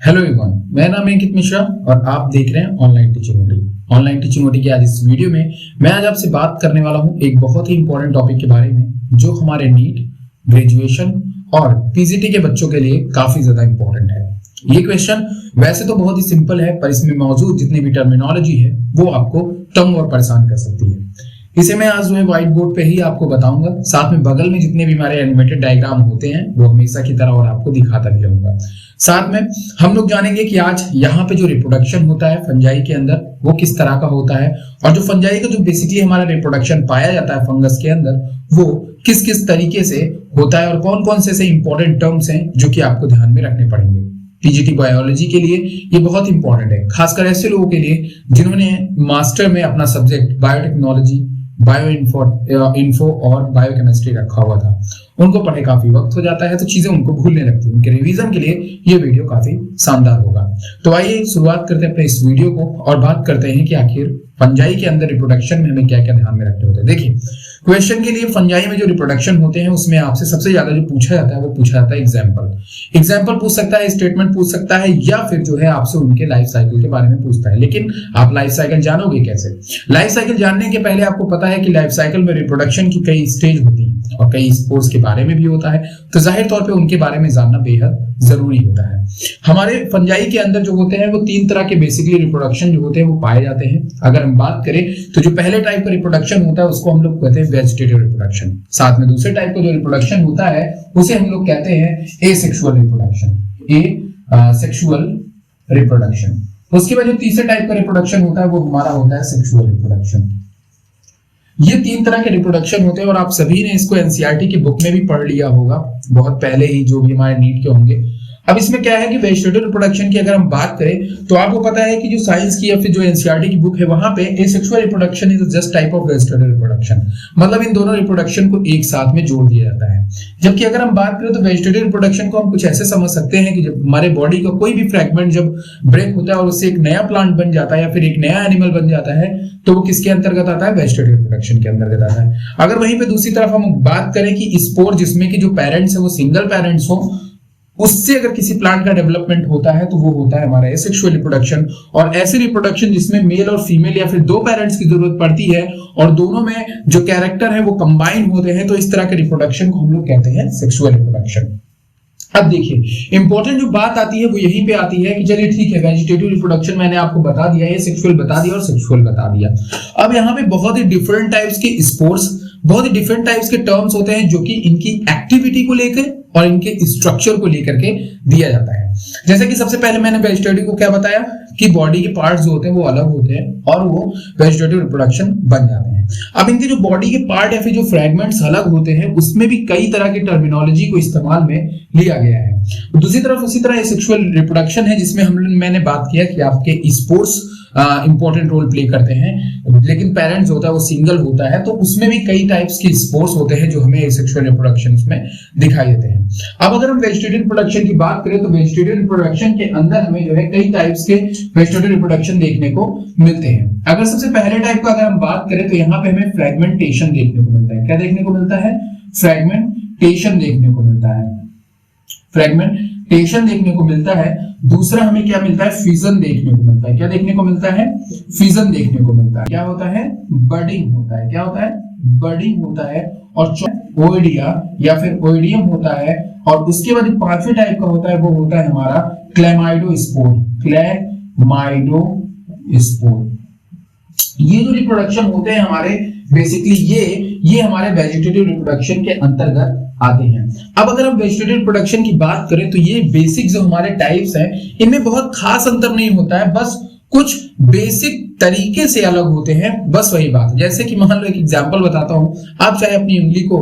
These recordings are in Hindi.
हेलो एवरीवन, मेरा नाम है अंकित मिश्रा और आप देख रहे हैं online teaching OT. Online teaching OT की आज इस वीडियो में मैं आज आपसे बात करने वाला हूं एक बहुत ही इंपॉर्टेंट टॉपिक के बारे में जो हमारे नीट, ग्रेजुएशन और पीजीटी के बच्चों के लिए काफी ज्यादा इंपॉर्टेंट है। ये क्वेश्चन वैसे तो बहुत ही सिंपल है, पर इसमें मौजूद जितनी भी टर्मिनोलॉजी है वो आपको तंग और परेशान कर सकती है। इसे मैं आज जो है व्हाइट बोर्ड पे ही आपको बताऊंगा, साथ में बगल में जितने भी हमारे एनिमेटेड डायग्राम होते हैं वो हमेशा की तरह और आपको दिखाता भी रहूंगा। साथ में हम लोग जानेंगे कि आज यहाँ पे जो रिप्रोडक्शन होता है फंजाई के अंदर वो किस तरह का होता है, और जो फंजाई का जो बेसिकली हमारा रिप्रोडक्शन पाया जाता है फंगस के अंदर वो किस किस तरीके से होता है और कौन कौन से इंपॉर्टेंट टर्म्स हैं जो कि आपको ध्यान में रखने पड़ेंगे। पीजीटी बायोलॉजी के लिए ये बहुत इंपॉर्टेंट है, खासकर ऐसे लोगों के लिए जिन्होंने मास्टर में अपना सब्जेक्ट बायोटेक्नोलॉजी, बायो इन्फो और बायोकेमिस्ट्री रखा हुआ था। उनको पढ़े काफी वक्त हो जाता है तो चीजें उनको भूलने लगती है। उनके रिवीजन के लिए ये वीडियो काफी शानदार होगा। तो आइए शुरुआत करते हैं अपने इस वीडियो को और बात करते हैं कि आखिर फंजाई के अंदर रिप्रोडक्शन में हमें क्या क्या ध्यान में रखने होते हैं। देखिए, क्वेश्चन के लिए फंजाई में जो रिप्रोडक्शन होते हैं उसमें आपसे सबसे ज्यादा जो पूछा जाता है वो पूछा जाता है एग्जाम्पल पूछ सकता है, स्टेटमेंट पूछ सकता है, या फिर जो है आपसे उनके लाइफ साइकिल के बारे में पूछता है। लेकिन आप लाइफ साइकिल जानोगे कैसे? लाइफ साइकिल जानने के पहले आपको पता है कि लाइफ साइकिल में रिप्रोडक्शन की कई स्टेज होती है और कई स्पोर्स के बारे में भी होता है, तो जाहिर तौर पे उनके बारे में जानना बेहद जरूरी होता है। हमारे फंजाई के अंदर जो होते हैं वो तीन तरह के बेसिकली रिप्रोडक्शन जो होते हैं वो पाए जाते हैं। अगर हम बात करें तो जो पहले टाइप का रिप्रोडक्शन होता है उसको हम लोग कहते हैं वेजिटेटिव रिप्रोडक्शन। साथ में दूसरे टाइप का जो रिप्रोडक्शन होता है उसे हम लोग कहते हैं एसेक्सुअल रिप्रोडक्शन। उसके बाद जो तीसरे टाइप का रिप्रोडक्शन होता है वो हमारा होता है सेक्सुअल रिप्रोडक्शन। ये तीन तरह के रिप्रोडक्शन होते हैं और आप सभी ने इसको एनसीईआरटी की बुक में भी पढ़ लिया होगा बहुत पहले ही, जो भी हमारे नीट के होंगे। अब इसमें क्या है कि वेजिटेटिव रिप्रोडक्शन की अगर हम बात करें तो आपको पता है कि जो साइंस की या फिर जो एनसीईआरटी की बुक है वहां पे asexual reproduction is just type of vegetative reproduction, मतलब इन दोनों रिप्रोडक्शन को एक साथ में जोड़ दिया जाता है। जबकि अगर हम बात करें तो वेजिटेटिव रिप्रोडक्शन को हम कुछ ऐसे समझ सकते हैं कि जब हमारे बॉडी का कोई भी फ्रैगमेंट जब ब्रेक होता है और उससे एक नया प्लांट बन जाता है या फिर एक नया एनिमल बन जाता है तो वो किसके अंतर्गत आता है? वेजिटेटिव रिप्रोडक्शन के अंतर्गत आता है। अगर वहीं पे दूसरी तरफ हम बात करें कि स्पोर जिसमें कि जो पेरेंट्स है वो सिंगल पेरेंट्स हो, उससे अगर किसी प्लांट का डेवलपमेंट होता है तो वो होता है हमारा एसेक्सुअल रिप्रोडक्शन। और ऐसे रिप्रोडक्शन जिसमें मेल और फीमेल या फिर दो पेरेंट्स की जरूरत पड़ती है और दोनों में जो कैरेक्टर है वो कंबाइन होते हैं, तो इस तरह के रिप्रोडक्शन को हम लोग कहते हैं सेक्सुअल रिप्रोडक्शन। अब देखिए, इंपॉर्टेंट जो बात आती है वो यहीं पे आती है कि चलिए ठीक है, वेजिटेटिव रिप्रोडक्शन मैंने आपको बता दिया, ये सेक्सुअल बता दिया और सेक्सुअल बता दिया। अब यहाँ पे बहुत ही डिफरेंट टाइप्स के स्पोर्स, बहुत ही डिफरेंट टाइप्स के टर्म्स होते हैं जो कि इनकी एक्टिविटी को लेकर और इनके स्ट्रक्चर को लेकर के दिया जाता है। जैसे कि सबसे पहले मैंने वेजिटेटिव को क्या बताया कि बॉडी के पार्ट्स जो होते हैं वो अलग होते हैं और वो वेजिटेटिव रिप्रोडक्शन बन जाते हैं। अब इनके जो बॉडी के पार्ट या फिर जो फ्रैगमेंट्स अलग होते हैं उसमें भी कई तरह की टर्मिनोलॉजी को इस्तेमाल में लिया गया है। दूसरी तरफ उसी तरह सेक्सुअल रिप्रोडक्शन है जिसमें मैंने बात किया कि आपके स्पोर्स इंपॉर्टेंट रोल प्ले करते हैं, लेकिन पेरेंट्स होता है वो सिंगल होता है, तो उसमें भी कई टाइप्स के स्पोर्स होते हैं जो हमें सेक्सुअल रिप्रोडक्शन में दिखाई देते हैं। अब अगर हम वेजिटेटिव रिप्रोडक्शन की बात करें तो वेजिटेटिव रिप्रोडक्शन के अंदर हमें जो है कई टाइप्स के वेजिटेटिव रिप्रोडक्शन देखने को मिलते हैं। अगर सबसे पहले टाइप का अगर हम बात करें तो यहाँ पे हमें फ्रेगमेंटेशन देखने को मिलता है। क्या देखने को मिलता है? फ्रेगमेंटेशन देखने को मिलता है। फ्रेगमेंटेशन देखने को मिलता है। दूसरा हमें क्या मिलता है? फिजन देखने को मिलता है। क्या देखने को मिलता है? फिजन देखने को मिलता है। क्या होता है? बडिंग होता है। क्या होता है? बडिंग होता है। और ओइडिया या फिर ओइडियम होता है। और उसके बाद पांचवें टाइप का होता है वो होता है हमारा क्लेमाइडोस्पोर। ये जो रिप्रोडक्शन होते हैं हमारे बेसिकली ये हमारे वेजिटेटिव रिप्रोडक्शन के अंतर्गत आते हैं। अब अगर हम वेजिटेटिव रिप्रोडक्शन की बात करें तो ये बेसिक जो हमारे टाइप्स हैं इनमें बहुत खास अंतर नहीं होता है, बस कुछ बेसिक तरीके से अलग होते हैं, बस वही बात। जैसे कि मान लो एक एग्जांपल बताता हूं, आप चाहे अपनी उंगली को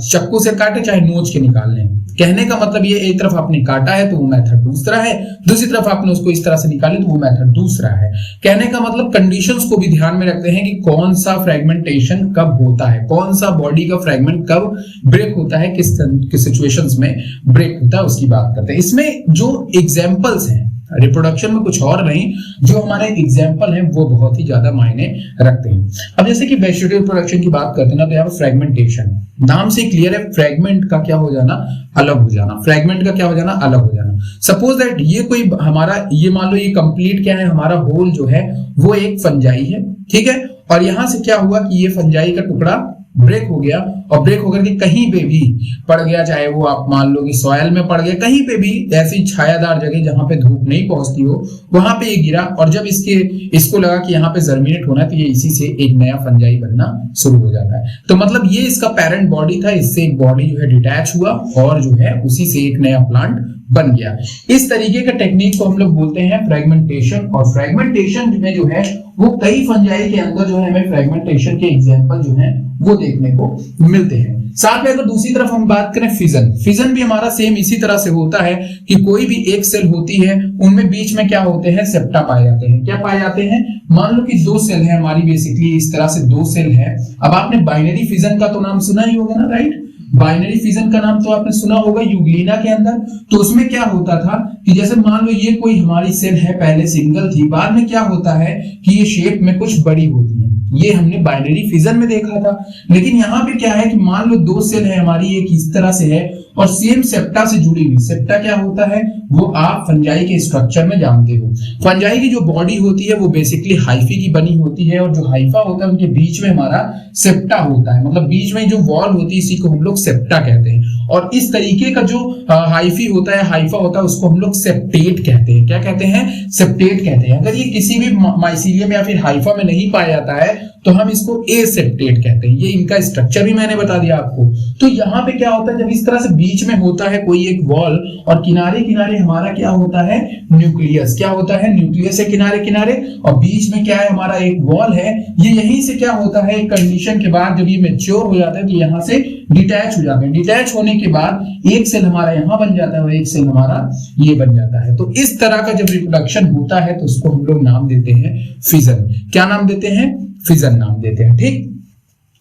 चाकू से काटे चाहे नोच के निकाल लें, कहने का मतलब ये एक तरफ आपने काटा है तो वो मेथड दूसरा है, दूसरी तरफ आपने उसको इस तरह से निकाली तो वो मेथड दूसरा है। कहने का मतलब कंडीशंस को भी ध्यान में रखते हैं कि कौन सा फ्रेगमेंटेशन कब होता है, कौन सा बॉडी का फ्रेगमेंट कब ब्रेक होता है, किस सिचुएशंस में ब्रेक होता है उसकी बात करते हैं। इसमें जो एग्जांपल्स हैं रिप्रोडक्शन में कुछ और नहीं, जो हमारे एग्जाम्पल हैं वो बहुत ही ज्यादा मायने रखते हैं। अब जैसे कि वेजिटेटिव रिप्रोडक्शन की बात करते हैं ना, तो यहाँ फ्रेगमेंटेशन, नाम से क्लियर है, फ्रेगमेंट का क्या हो जाना, अलग हो जाना, फ्रेगमेंट का क्या हो जाना, अलग हो जाना। सपोज दैट ये कोई हमारा, ये मान लो ये कंप्लीट क्या है, हमारा होल जो है वो एक फंजाई है, ठीक है, और यहां से क्या हुआ कि ये फंजाई का टुकड़ा ब्रेक हो गया, और ब्रेक होकर के कहीं पे भी पड़ गया, चाहे वो आप मान लो कि सॉयल में पड़ गया, कहीं पे भी ऐसी छायादार जगह जहां पे धूप नहीं पहुंचती हो, वहां पे ये गिरा, और जब इसको लगा कि यहाँ पे जर्मिनेट होना है, तो ये इसी से एक नया फंजाई बनना शुरू हो जाता है। तो मतलब ये इसका पेरेंट बॉडी था, इससे एक बॉडी जो है डिटैच हुआ, और जो है उसी से एक नया प्लांट बन गया। इस तरीके का टेक्निक को हम लोग बोलते हैं फ्रेगमेंटेशन। और फ्रेगमेंटेशन में जो है वो कई फंजाई के अंदर जो है हमें फ्रेगमेंटेशन के एग्जांपल जो है वो देखने को मिलते हैं। साथ में अगर दूसरी तरफ हम बात करें फिजन, फिजन भी हमारा सेम इसी तरह से होता है कि कोई भी एक सेल होती है, उनमें बीच में क्या होते हैं, सेप्टा पाए जाते हैं। क्या पाए जाते हैं, मान लो कि दो सेल है हमारी, बेसिकली इस तरह से दो सेल है। अब आपने बाइनरी फिजन का तो नाम सुना ही होगा ना, राइट? बाइनरी फिजन का नाम तो आपने सुना होगा यूग्लिना के अंदर। तो उसमें क्या होता था कि जैसे मान लो ये कोई हमारी सेल है, पहले सिंगल थी, बाद में क्या होता है कि ये शेप में कुछ बड़ी होती है, ये हमने बाइनरी फिजन में देखा था। लेकिन यहाँ पे क्या है कि मान लो दो सेल है हमारी, एक इस तरह से है और सेम सेप्टा से जुड़ी हुई। सेप्टा क्या होता है, वो आप फंजाई के स्ट्रक्चर में जानते हो। फंजाई की जो बॉडी होती है वो बेसिकली हाइफी की बनी होती है, और जो हाइफा होता है उनके बीच में हमारा सेप्टा होता है, मतलब बीच में जो वॉल होती है इसी को हम लोग सेप्टा कहते हैं। और इस तरीके का जो हाइफी होता है, हाइफा होता है, उसको हम लोग सेप्टेट कहते हैं। क्या कहते हैं, सेप्टेट कहते हैं। अगर ये किसी भी माइसीलियम या फिर हाइफा में नहीं पाया जाता है तो हम इसको एसेप्टेट कहते हैं। ये इनका स्ट्रक्चर भी मैंने बता दिया आपको। तो यहाँ पे क्या होता है, जब इस तरह से बीच में होता है कोई एक वॉल, और किनारे किनारे हमारा क्या होता है, न्यूक्लियस। क्या होता है, न्यूक्लियस है किनारे किनारे, और बीच में क्या है, हमारा एक वॉल है। ये यहीं से क्या होता है, एक कंडीशन के बाद जब ये मैच्योर हो जाता है तो यहाँ से डिटैच हो जाते हैं। डिटैच होने के बाद एक सेल हमारा यहाँ बन जाता है और एक सेल हमारा ये बन जाता है। तो इस तरह का जब रिप्रोडक्शन होता है तो उसको हम लोग नाम देते हैं फिजन। क्या नाम देते हैं, फिजन नाम देते हैं, ठीक।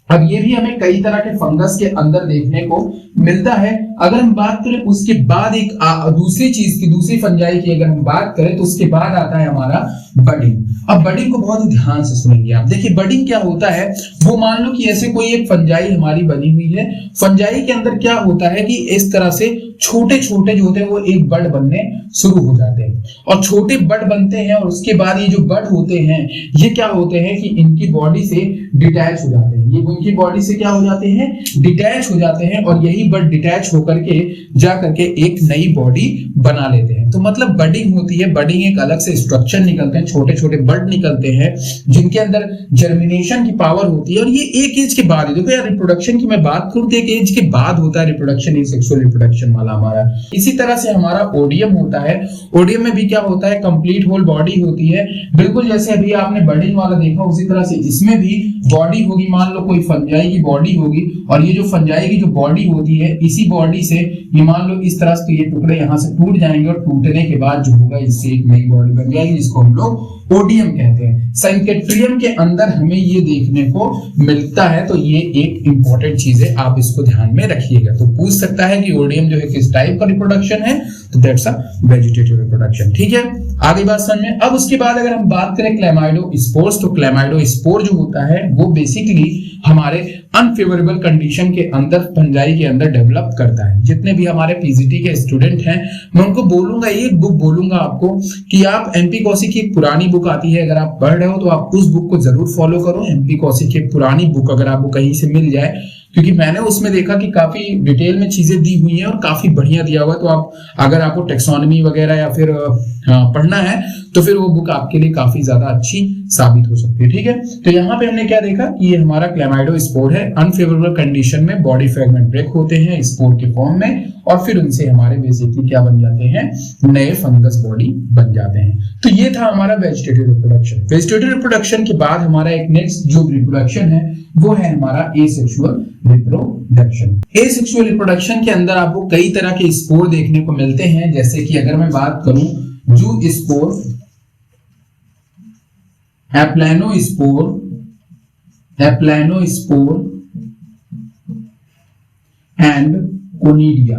अब ये भी हमें कई तरह के फंगस के अंदर देखने को मिलता है। अगर हम बात करें उसके बाद एक दूसरी चीज की, दूसरी फंजाई की अगर हम बात करें तो उसके बाद आता है हमारा बडिंग। अब बडिंग को बहुत ध्यान से सुनेंगे आप। देखिए बडिंग क्या होता है, वो मान लो कि ऐसे कोई एक फंजाई हमारी बनी हुई है। फंजाई के अंदर क्या होता है कि इस तरह से छोटे छोटे जो होते हैं वो एक बड बनने शुरू हो जाते हैं, और छोटे बड बनते हैं, और उसके बाद ये जो बड होते हैं ये क्या होते हैं कि इनकी बॉडी से डिटैच हो जाते हैं। ये उनकी बॉडी से क्या हो जाते हैं, डिटैच हो जाते हैं, और यही बड डिटैच होकर के जा करके एक नई बॉडी बना लेते हैं। तो मतलब बडिंग होती है। बडिंग एक अलग से स्ट्रक्चर निकलते हैं, छोटे छोटे बड निकलते हैं जिनके अंदर जर्मिनेशन की पावर होती है, और ये एक एज के बाद, देखो यार रिप्रोडक्शन की मैं बात करूं तो एक एज के बाद होता है रिप्रोडक्शन, ये सेक्सुअल रिप्रोडक्शन वाला हमारा। इसी तरह से हमारा ओडियम होता है। ओडियम में भी क्या होता है, कंप्लीट होल बॉडी होती है, बिल्कुल जैसे अभी आपने बडिंग वाला देखा उसी तरह से इसमें भी बॉडी होगी। मान लो कोई फंजाई की बॉडी होगी, और ये जो फंजाई की जो बॉडी होती है, इसी बॉडी से ये मान लो इस तरह से, तो ये टुकड़े यहाँ से टूट जाएंगे, और टूटने के बाद जो होगा इससे एक नई बॉडी बन जाएगी, जिसको हम लोग ओडियम कहते हैं। साइकेट्रियम के अंदर हमें ये देखने को मिलता है। तो ये एक इंपॉर्टेंट चीज है, आप इसको ध्यान में रखिएगा। तो पूछ सकता है कि ओडियम जो है किस टाइप का रिप्रोडक्शन है, तो दैट्स अ वेजिटेटिव रिप्रोडक्शन, ठीक है। आगे बात समझ में। अब उसके बाद अगर हम बात करें क्लेमाइडोस्पोर्स, तो क्लेमाइडोस्पोर जो होता है वो बेसिकली हमारे अनफेवरेबल कंडीशन के अंदर फंजाई के अंदर डेवलप करता है। जितने भी हमारे पीजीटी के स्टूडेंट हैं मैं उनको बोलूंगा, एक बुक बोलूंगा आपको कि आप एमपी कौशिक की एक पुरानी बुक आती है, अगर आप पढ़ रहे हो तो आप उस बुक को जरूर फॉलो करो। एमपी कौशिक की पुरानी बुक अगर आपको कहीं से मिल जाए, क्योंकि मैंने उसमें देखा कि काफी डिटेल में चीजें दी हुई हैं और काफी बढ़िया दिया हुआ है। तो आप अगर आपको टेक्सोनॉमी वगैरह या फिर पढ़ना है तो फिर वो बुक आपके लिए काफी ज्यादा अच्छी साबित हो सकती है, ठीक है। तो यहाँ पे हमने क्या देखा कि ये हमारा क्लेमाइडोस्पोर है। अनफेवरेबल कंडीशन में बॉडी फ्रेगमेंट ब्रेक होते हैं स्पोर के फॉर्म में, और फिर उनसे हमारे बेसिकली क्या बन जाते हैं, नए फंगस बॉडी बन जाते हैं। तो ये था हमारा वेजिटेटिव रिप्रोडक्शन। वेजिटेटिव रिप्रोडक्शन के बाद हमारा एक नेक्स्ट जो रिप्रोडक्शन है वो है हमारा एसेक्सुअल रिप्रोडक्शन। एसेक्सुअल रिप्रोडक्शन के अंदर आपको कई तरह के स्पोर देखने को मिलते हैं। जैसे कि अगर मैं बात करूं जू स्पोर, एप्लानोस्पोर एंड कोनिडिया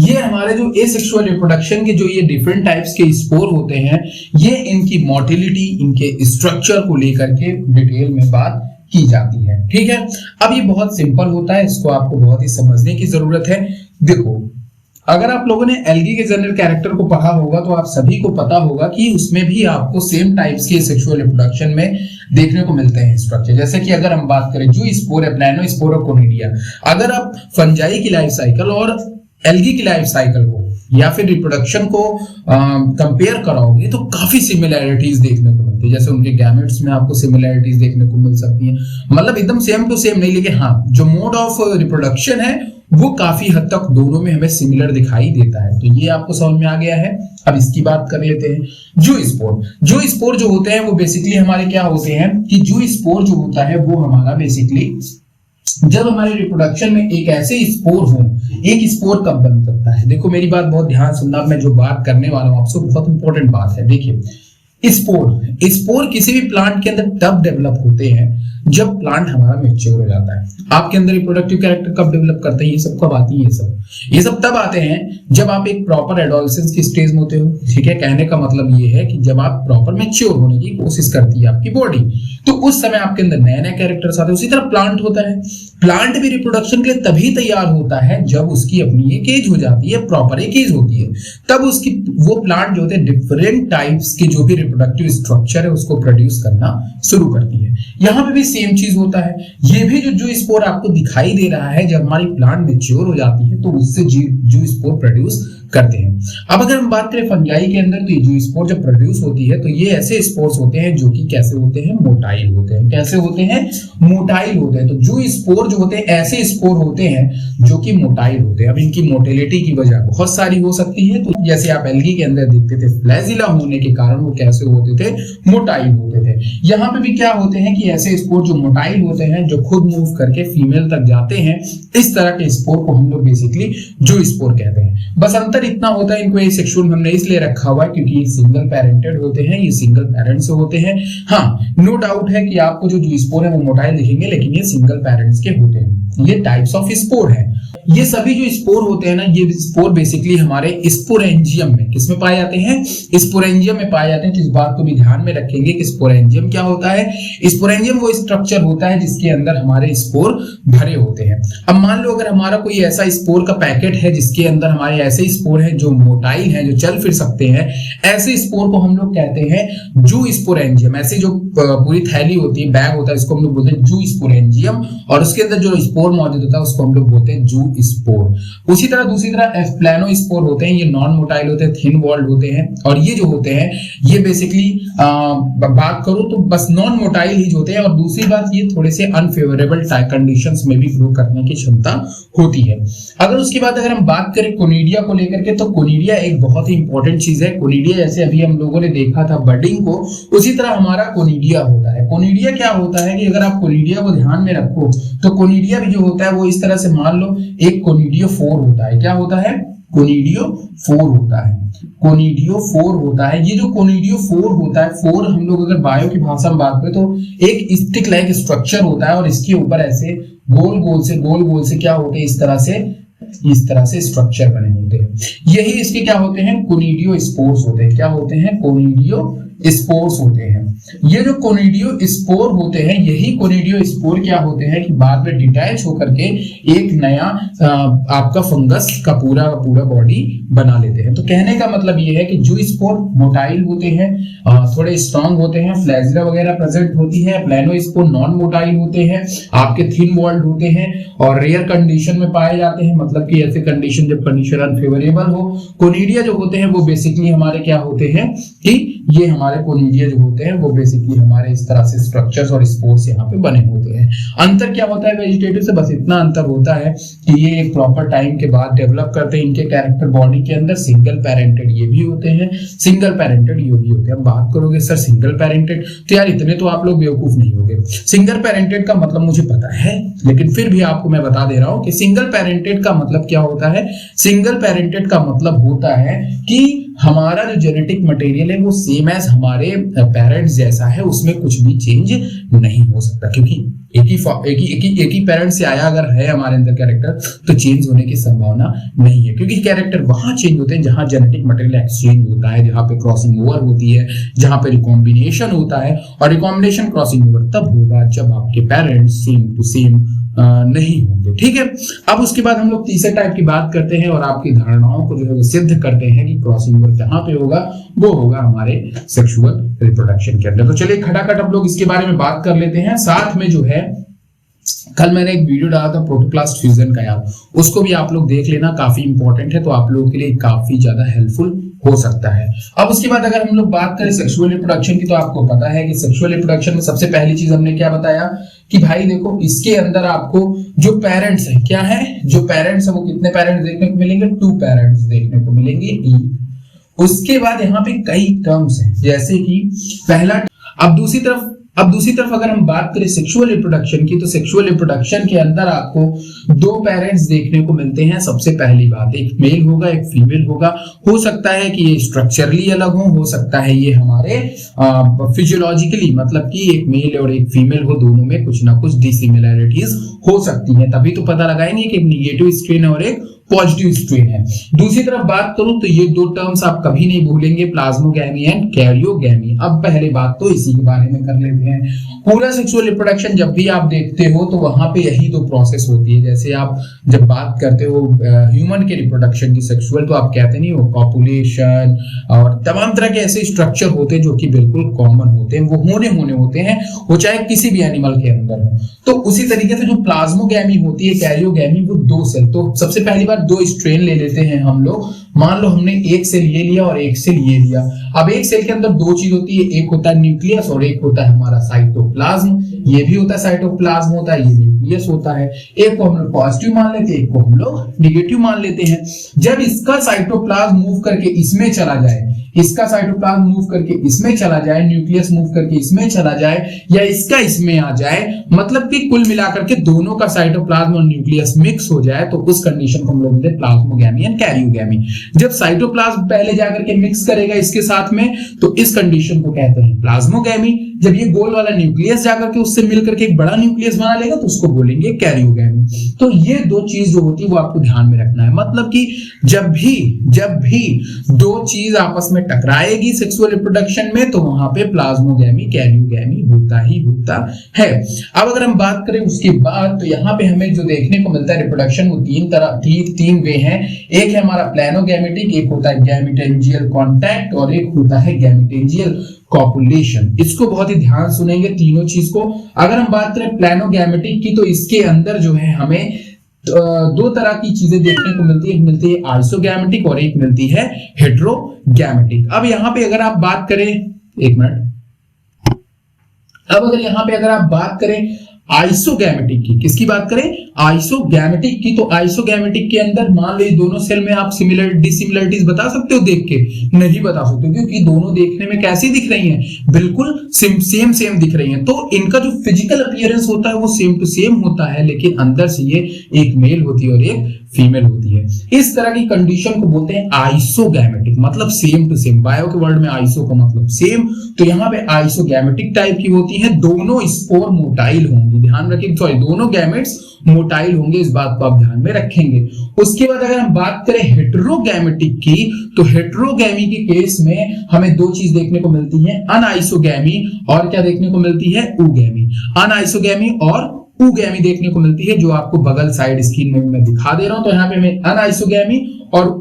ये हमारे जो एसेक्सुअल रिप्रोडक्शन के जो ये डिफरेंट टाइप्स के स्पोर होते हैं, ये इनकी मोटिलिटी, इनके स्ट्रक्चर को लेकर के डिटेल में बात की जाती है। ठीक है, अब ये बहुत सिंपल होता है, इसको आपको बहुत ही समझने की जरूरत है। देखो, अगर आप लोगों ने एल्गी के जनरल कैरेक्टर को पढ़ा होगा तो आप सभी को पता होगा कि उसमें भी आपको सेम टाइप्स के सेक्सुअल रिप्रोडक्शन में देखने को मिलते हैं स्ट्रक्चर। जैसे कि अगर हम बात करें जू स्पोर है, प्लैनोस्पोर और कोनिडिया, अगर आप फंजाई की लाइफ साइकिल और एल्गी की लाइफ साइकिल को या फिर रिप्रोडक्शन को कंपेयर कराओगे तो काफी सिमिलैरिटीज देखने को मिलती है। जैसे उनके गैमेट्स में आपको सिमिलैरिटीज देखने को मिल सकती हैं, मतलब एकदम सेम टू सेम नहीं, लेकिन हाँ जो मोड ऑफ रिप्रोडक्शन है वो काफी हद तक दोनों में हमें सिमिलर दिखाई देता है। तो ये आपको समझ में आ गया है। अब इसकी बात कर लेते हैं जू स्पोर। जू स्पोर जो होते हैं वो बेसिकली हमारे क्या होते हैं कि जू स्पोर जो होता है वो हमारा बेसिकली जब हमारे रिप्रोडक्शन में एक ऐसे स्पोर हो, एक स्पोर कब बन सकता है। देखो मेरी बात बहुत ध्यान सुनना, मैं जो बात करने वाला हूं आपसे बहुत इंपॉर्टेंट बात है। देखिए, स्पोर किसी भी प्लांट के अंदर तब डेवलप होते हैं जब प्लांट हमारा मैच्योर हो जाता है। आपके अंदर रिप्रोडक्टिव कैरेक्टर कब डेवलप करते हैं, ये सब कब आती है, ये सब तब आते हैं जब आप एक प्रॉपर एडोलसेंस की स्टेज में होते हो। ठीक है, कहने का मतलब ये है कि जब आप प्रॉपर मैच्योर होने की कोशिश करती है आपकी बॉडी, तो उस समय आपके अंदर नए नए कैरेक्टर्स आते हैं। उसी तरह प्लांट होता है, प्लांट भी रिप्रोडक्शन के लिए तभी तैयार होता है जब उसकी अपनी एक एज हो जाती है, प्रॉपर एक एज होती है, तब उसकी वो प्लांट जो होते हैं डिफरेंट टाइप्स के जो भी रिप्रोडक्टिव स्ट्रक्चर है उसको प्रोड्यूस करना शुरू करती है। यहाँ पे भी सेम चीज होता है। ये भी जो स्पोर आपको दिखाई दे रहा है, जब हमारी प्लांट मैच्योर हो जाती है तो उससे जो स्पोर प्रोड्यूस करते हैं। अब अगर हम बात करें फंजाई के अंदर, तो ये जो स्पोर जब प्रोड्यूस होती है तो ये ऐसे स्पोर्स होते हैं जो कि कैसे होते हैं, मोटाइल होते हैं। कैसे होते हैं, मोटाइल होते हैं। तो जो स्पोर जो होते हैं ऐसे स्पोर होते हैं जो कि मोटाइल होते हैं। अब इनकी मोटिलिटी की वजह बहुत सारी हो सकती है। तो जैसे आप एल्गी के अंदर देखते थे, फ्लैजिला होने के कारण वो कैसे होते थे, मोटाइल होते थे। यहाँ पे भी क्या होते हैं कि ऐसे स्पोर जो मोटाइल होते हैं, जो खुद मूव करके फीमेल तक जाते हैं, इस तरह के स्पोर को हम लोग बेसिकली जो स्पोर कहते हैं। बस अंतर इतना होता है, इनको एसेक्सुअल हमने इसलिए रखा हुआ है क्योंकि ये सिंगल पेरेंटेड होते हैं, ये सिंगल पेरेंट से होते हैं। हाँ, नो डाउट है कि आपको जो स्पोर है वो मोटाइल दिखेंगे, लेकिन ये सिंगल पेरेंट्स के होते हैं। ये टाइप्स ऑफ स्पोर है। ये सभी जो स्पोर होते हैं ना, ये स्पोर बेसिकली हमारे स्पोरेंजियम में किसमें पाए जाते हैं, स्पोरेंजियम में पाए जाते हैं। तो इस बात को भी ध्यान में रखेंगे कि स्पोरेंजियम क्या होता है। स्पोरेंजियम वो स्ट्रक्चर होता है जिसके अंदर हमारे स्पोर भरे होते हैं। अब मान लो अगर हमारा कोई ऐसा स्पोर का पैकेट है जिसके अंदर हमारे ऐसे स्पोर है जो मोटाइल है, जो चल फिर सकते हैं, ऐसे स्पोर को हम लोग कहते हैं जू स्पोरेंजियम। ऐसे जो पूरी थैली होती है, बैग होता है, इसको हम लोग बोलते हैं जू स्पोरेंजियम, और उसके अंदर जो स्पोर मौजूद होता है उसको हम लोग बोलते हैं जू स्पोर। उसी तरह दूसरी तरह प्लानो स्पोर होते हैं, ये नॉन मोटाइल होते हैं, थिन वॉल्ड होते हैं, और ये जो होते हैं ये बेसिकली बात करूं तो बस नॉन मोटाइल ही होते हैं। और दूसरी बात, ये थोड़े से अनफेवरेबल कंडीशंस में भी ग्रो करने की क्षमता होती है। अगर उसके बाद अगर हम बात करें कोनिडिया को लेकर के, तो कोनिडिया एक बहुत ही इंपॉर्टेंट चीज है। कोनिडिया जैसे अभी हम लोगों ने देखा था बडिंग को, उसी तरह हमारा कोनिडिया होता है। कोनिडिया क्या होता है कि अगर आप कोनिडिया को ध्यान में रखो तो कोनिडिया भी जो होता है वो इस तरह से मान लो एक कोनिडियोफोर होता है। क्या होता है, कोनिडियोफोर होता है। कोनिडियोफोर होता है। ये जो कोनिडियोफोर होता है, फोर हम लोग अगर बायो की भाषा में बात करें तो एक स्टिक लाइक स्ट्रक्चर होता है, और इसके ऊपर ऐसे गोल गोल से क्या होते हैं, इस तरह से स्ट्रक्चर बने होते हैं। यही इसके क्या होते हैं, कोनिडियो स्पोर्स होते हैं। क्या होते हैं, कोनिडियो स्पोर्स होते हैं। ये जो कोनिडियो स्पोर होते हैं, यही कोनिडियो स्पोर क्या होते हैं कि बाद में डिटैच होकर के एक नया आपका फंगस का पूरा बॉडी बना लेते हैं। तो कहने का मतलब ये है कि जो स्पोर मोटाइल होते हैं, थोड़े स्ट्रांग होते हैं, फ्लैजिला वगैरह प्रेजेंट होती है। प्लानो स्पोर नॉन मोटाइल होते हैं, आपके थिन वॉल्ड होते हैं और रेयर कंडीशन में पाए जाते हैं, मतलब कि ऐसे कंडीशन जब कंडीशन अनफेवरेबल हो। कोनिडिया जो होते हैं वो बेसिकली हमारे क्या होते हैं कि ये हमारे कोनिडिया जो होते हैं वो बेसिकली हमारे इस तरह से स्ट्रक्चर्स और स्पोर्स यहाँ पे बने होते हैं। अंतर क्या होता है वेजिटेटिव से, बस इतना अंतर होता है कि ये एक प्रॉपर टाइम के बाद डेवलप करते हैं। इनके कैरेक्टर बॉडी के अंदर सिंगल पेरेंटेड ये भी होते हैं, सिंगल पेरेंटेड ये भी होते हैं। अब बात करोगे सर सिंगल पेरेंटेड, तो यार इतने तो आप लोग बेवकूफ नहीं होगे। सिंगल पेरेंटेड का मतलब मुझे पता है, लेकिन फिर भी आपको मैं बता दे रहा हूँ कि सिंगल पेरेंटेड का मतलब क्या होता है, सिंगल पेरेंटेड का मतलब होता है कि हमारा जो जेनेटिक मटेरियल है वो सेम एज हमारे पेरेंट्स जैसा है, उसमें कुछ भी चेंज नहीं हो सकता, क्योंकि एक ही पेरेंट से आया अगर है हमारे अंदर कैरेक्टर तो चेंज होने की संभावना नहीं है, क्योंकि कैरेक्टर वहां चेंज होते हैं जहां जेनेटिक मटेरियल एक्सचेंज होता है, जहां पे क्रॉसिंग ओवर होती है, जहां पे रिकॉम्बिनेशन होता है। और रिकॉम्बिनेशन क्रॉसिंग ओवर तब होगा जब आपके पेरेंट्स सेम टू सेम नहीं होंगे। ठीक है, अब उसके बाद हम लोग तीसरे टाइप की बात करते हैं और आपकी धारणाओं को जो है वो सिद्ध करते हैं कि क्रॉसिंग ओवर कहां पे होगा, वो होगा हमारे सेक्सुअल रिप्रोडक्शन के अंदर। तो चलिए खटाखट हम लोग इसके बारे में बात कर लेते हैं। साथ में जो है कल मैंने एक वीडियो डाला था प्रोटोप्लास्ट फ्यूजन का, यार उसको भी आप लोग देख लेना, काफी इंपॉर्टेंट है, तो आप लोगों के लिए काफी ज्यादा हेल्पफुल हो सकता है। अब उसके बाद अगर हम लोग बात करें सेक्सुअल रिप्रोडक्शन की, तो आपको पता है कि सेक्सुअल रिप्रोडक्शन में सबसे पहली चीज हमने क्या बताया कि भाई देखो इसके अंदर आपको जो पेरेंट्स है, क्या है, जो पेरेंट्स है वो कितने पेरेंट्स देखने को मिलेंगे, 2 पेरेंट्स देखने को मिलेंगे। उसके बाद यहाँ पे कई टर्म्स हैं, जैसे कि पहला, अब दूसरी तरफ अगर हम बात करें सेक्सुअल रिप्रोडक्शन की, तो सेक्सुअल रिप्रोडक्शन के अंदर आपको 2 पेरेंट्स देखने को मिलते हैं। सबसे पहली बात, एक मेल होगा एक फीमेल होगा। हो सकता है कि ये स्ट्रक्चरली अलग हो सकता है ये हमारे फिजियोलॉजिकली, मतलब कि एक मेल और एक फीमेल हो, दोनों में कुछ ना कुछ डिसिमिलैरिटीज हो सकती है, तभी तो पता लगाएंगे कि एक निगेटिव स्ट्रेन है और एक पॉजिटिव स्ट्रेन है। दूसरी तरफ बात करूं तो ये 2 टर्म्स आप कभी नहीं भूलेंगे, प्लाज्मोगैमी एंड कैरियोगैमी। अब पहले बात तो इसी के बारे में कर लेते हैं। पूरा सेक्सुअल रिप्रोडक्शन जब भी आप देखते हो तो वहां पे यही 2 प्रोसेस होती है। जैसे आप जब बात करते हो ह्यूमन के रिप्रोडक्शन की सेक्सुअल, तो आप कहते नहीं हो कॉपुलेशन और तमाम तरह के ऐसे स्ट्रक्चर होते हैं जो कि बिल्कुल कॉमन होते हैं, वो होने होते हैं, वो चाहे किसी भी एनिमल के अंदर हो। तो उसी तरीके से जो प्लाज्मोगैमी होती है, कैरियोगैमी, वो 2 सेल। तो सबसे पहली बार 2 स्ट्रेन ले लेते हैं हम लोग। मान लो हमने एक सेल ये लिया और एक सेल ये लिया। अब एक सेल के अंदर 2 चीज होती है, एक होता है न्यूक्लियस और एक होता है हमारा साइटोप्लाज्म। ये भी होता है साइटोप्लाज्म होता है, ये न्यूक्लियस होता है। एक को हम लोग पॉजिटिव मान लेते हैं, एक को हम लोग निगेटिव मान लेते हैं। जब इसका साइटोप्लाज्म मूव करके इसमें चला जाए, इसका साइटोप्लाज्म मूव करके इसमें चला जाए, न्यूक्लियस मूव करके इसमें चला जाए, या इसका इसमें आ जाए, मतलब कि कुल मिलाकर के दोनों का साइटोप्लाज्म और न्यूक्लियस मिक्स हो जाए, तो उस कंडीशन को हम लोग बोलते हैं प्लाज्मोगैमी एंड कैरियोगैमी। जब साइटोप्लाज्म पहले जाकर के मिक्स करेगा इसके साथ में, तो इस कंडीशन को कहते हैं प्लाज्मोगैमी। जब ये गोल वाला न्यूक्लियस जाकर के उससे मिलकर के एक बड़ा न्यूक्लियस बना लेगा तो उसको बोलेंगे कैरियोगैमी। तो ये 2 चीज जो होती है वो आपको ध्यान में रखना है। मतलब कि जब भी 2 चीज आपस में टकराएगी सेक्सुअल रिप्रोडक्शन में, तो वहां पे प्लाज्मोगैमी कैरियोगैमी होता ही होता है। अब अगर हम बात करें उसके बाद, तो यहाँ पे हमें जो देखने को मिलता है रिप्रोडक्शन, वो 3 वे हैं। एक है हमारा प्लेनोगैमेटिक, एक होता है गैमेटेंजियल कॉन्टैक्ट और एक होता है गैमेटेंजियल कॉपुलेशन। इसको बहुत ही ध्यान सुनेंगे तीनों चीज को। अगर हम बात करें प्लेनोगैमेटिक की, तो इसके अंदर जो है हमें 2 तरह की चीजें देखने को मिलती है। एक मिलती है आइसोगैमेटिक और एक मिलती है हेटेरोगैमेटिक। अब यहां पे अगर आप बात करें, एक मिनट, अब अगर यहां पे अगर आप बात करें आइसोगैमेटिक की, किसकी बात करें, आइसोगैमेटिक की, तो आइसोगैमेटिक के अंदर मान लो दोनों सेल में आप डिसिमिलरिटीज बता सकते हो देख के? नहीं बता सकते, क्योंकि दोनों देखने में कैसी दिख रही हैं, बिल्कुल सेम दिख रही हैं। तो इनका जो फिजिकल अपीयरेंस होता है वो सेम टू सेम होता है, लेकिन अंदर से ये एक मेल होती है और एक फीमेल होती है। इस तरह की कंडीशन को बोलते हैं आइसोगैमेटिक, मतलब सेम टू सेम। बायो के वर्ड में आइसो का मतलब सेम, तो यहाँ पे आइसोगैमेटिक टाइप की होती है। दोनों स्पोर मोटाइल होंगी, ध्यान रखिए, सॉरी दोनों गैमेट्स मोटाइल होंगे, इस बात को आप ध्यान में रखेंगे। उसके बाद अगर हम बात करें हेटेरोगैमेटिक की, तो हेटेरोगैमी के केस में हमें 2 चीज देखने को मिलती है, अनआइसोगैमी और क्या देखने को मिलती है, ऊगैमी। अनआइसोगैमी और ऊगैमी देखने को मिलती है, जो आपको बगल साइड स्क्रीन में मैं दिखा दे रहा हूं। तो यहाँ पे हमें अनआइसोगैमी और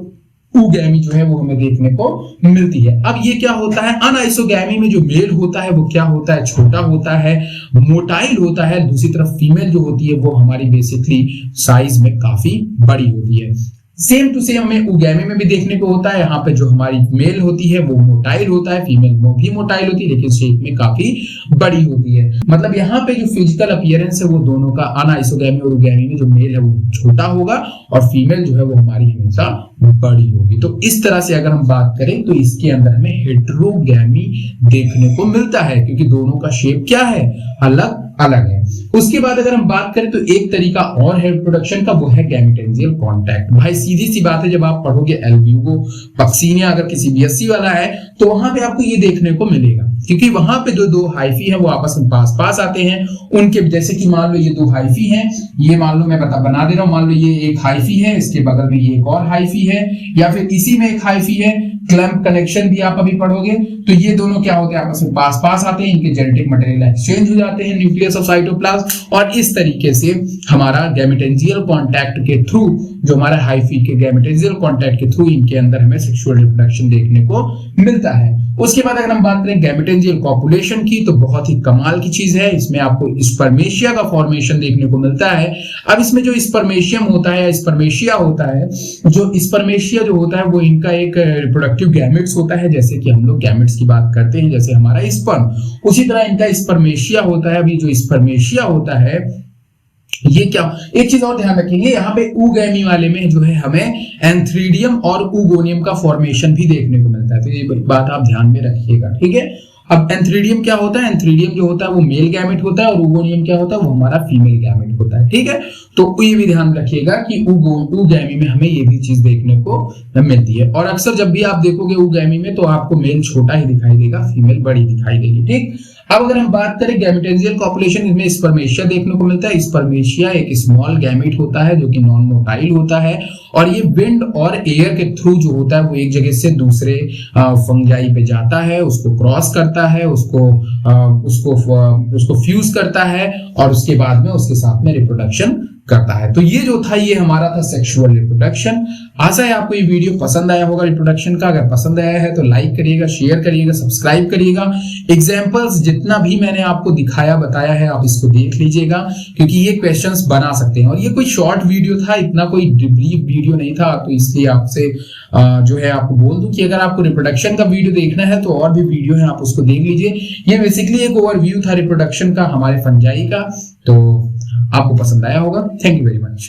ऊगैमी जो है वो हमें देखने को मिलती है। अब ये क्या होता है, अनआइसोगैमी में जो मेल होता है वो क्या होता है, छोटा होता है, मोटाइल होता है। दूसरी तरफ फीमेल जो होती है वो हमारी बेसिकली साइज में काफी बड़ी होती है। सेम टू सेम हमें ऊगैमी में भी देखने को होता है। यहाँ पे जो हमारी मेल होती है वो मोटाइल होता है, फीमेल वो भी मोटाइल होती है, लेकिन शेप में काफी बड़ी होती है। मतलब यहाँ पे जो फिजिकल अपीयरेंस है वो दोनों का, अनआइसोगैमी और ऊगैमी में जो मेल है वो छोटा होगा और फीमेल जो है वो हमारी हमेशा बड़ी होगी। तो इस तरह से अगर हम बात करें तो इसके अंदर हमें हेटेरोगैमी देखने को मिलता है, क्योंकि दोनों का शेप क्या है, अलग अलग है। उसके बाद अगर हम बात करें तो एक तरीका और है रिप्रोडक्शन का, वो है गैमेटेंजियल कांटेक्ट। भाई सीधी सी बात है, जब आप पढ़ोगे एल्ब्यूगो पक्सिनिया अगर किसी बीएससी वाला है तो वहां पे आपको ये देखने को मिलेगा, क्योंकि वहां पे जो दो हाइफी है वो आपस में पास पास आते हैं उनके, जैसे कि मान लो ये दो हाइफी हैं, ये मान लो मैं बना दे रहा हूं, मान लो ये एक हाइफी है, इसके बगल में ये एक और हाइफी है, या फिर इसी में एक हाइफी है, क्लैंप कनेक्शन भी आप अभी पढ़ोगे, तो ये दोनों क्या होते हैं आपस में पास पास आते हैं, इनके जेनेटिक मटेरियल एक्सचेंज हो जाते हैं न्यूक्लियस ऑफ साइटोप्लाज्म, और इस तरीके से हमारा गैमेटेंजियल कांटेक्ट के थ्रू, जो हमारा हाइफी के गैमेटेंजियल कांटेक्ट के थ्रू इनके अंदर हमें सेक्सुअल रिप्रोडक्शन देखने को मिलता है। उसके बाद अगर हम बात करें गैमेटेंजियल कॉपुलेशन की, तो बहुत ही कमाल की चीज है, इसमें आपको स्पर्मेशिया का फॉर्मेशन देखने को मिलता है। अब इसमें जो स्पर्मेशियम होता है या स्पर्मेशिया होता है, जो स्पर्मेशिया जो होता है वो इनका एक रिप्रोडक्टिव गैमेट्स होता है, जैसे कि हम लोग गैमेट्स की बात करते हैं जैसे हमारा स्पर्म, उसी तरह इनका स्पर्मेशिया होता है। अभी जो स्पर्मेशिया होता है ये क्या, एक चीज और ध्यान रखेंगे, यहाँ पे ऊगैमी वाले में जो है हमें एंथ्रीडियम और ऊगोनियम का फॉर्मेशन भी देखने को मिलता है, तो ये बात आप ध्यान में रखिएगा, ठीक है। अब एंथ्रीडियम क्या होता है, एंथ्रीडियम जो होता है वो मेल गैमेट होता है, और ऊगोनियम क्या होता है, वो हमारा फीमेल गैमेट होता है, ठीक है। तो ये भी ध्यान रखिएगा कि ऊगैमी में हमें ये भी चीज देखने को मिलती है, और अक्सर जब भी आप देखोगे ऊगैमी में तो आपको मेल छोटा ही दिखाई देगा, फीमेल बड़ी दिखाई देगी, ठीक। अब अगर हम बात करें गैमेटेंजियल कॉपुलेशन, इसमें स्पर्मेशिया देखने को मिलता है। स्पर्मेशिया एक स्मॉल गैमेट होता है जो कि नॉन मोटाइल होता है, और ये विंड और एयर के थ्रू जो होता है वो एक जगह से दूसरे फंजाई पे जाता है, उसको क्रॉस करता है, उसको फ्यूज करता है, और उसके बाद में उसके साथ में रिप्रोडक्शन करता है। तो ये जो था ये हमारा था सेक्सुअल रिप्रोडक्शन। आशा है आपको ये वीडियो पसंद आया होगा रिप्रोडक्शन का। अगर पसंद आया है तो लाइक करिएगा, शेयर करिएगा, सब्सक्राइब करिएगा। एग्जाम्पल्स जितना भी मैंने आपको दिखाया बताया है आप इसको देख लीजिएगा, क्योंकि ये क्वेश्चंस बना सकते हैं, और ये कोई शॉर्ट वीडियो था, इतना कोई ब्रीफ वीडियो नहीं था, तो इसलिए आपसे जो है आपको बोल दूं कि अगर आपको रिप्रोडक्शन का वीडियो देखना है तो और भी वीडियो है, आप उसको देख लीजिए। ये बेसिकली एक ओवरव्यू था रिप्रोडक्शन का हमारे फंजाई का, तो आपको पसंद आया होगा। Thank you very much.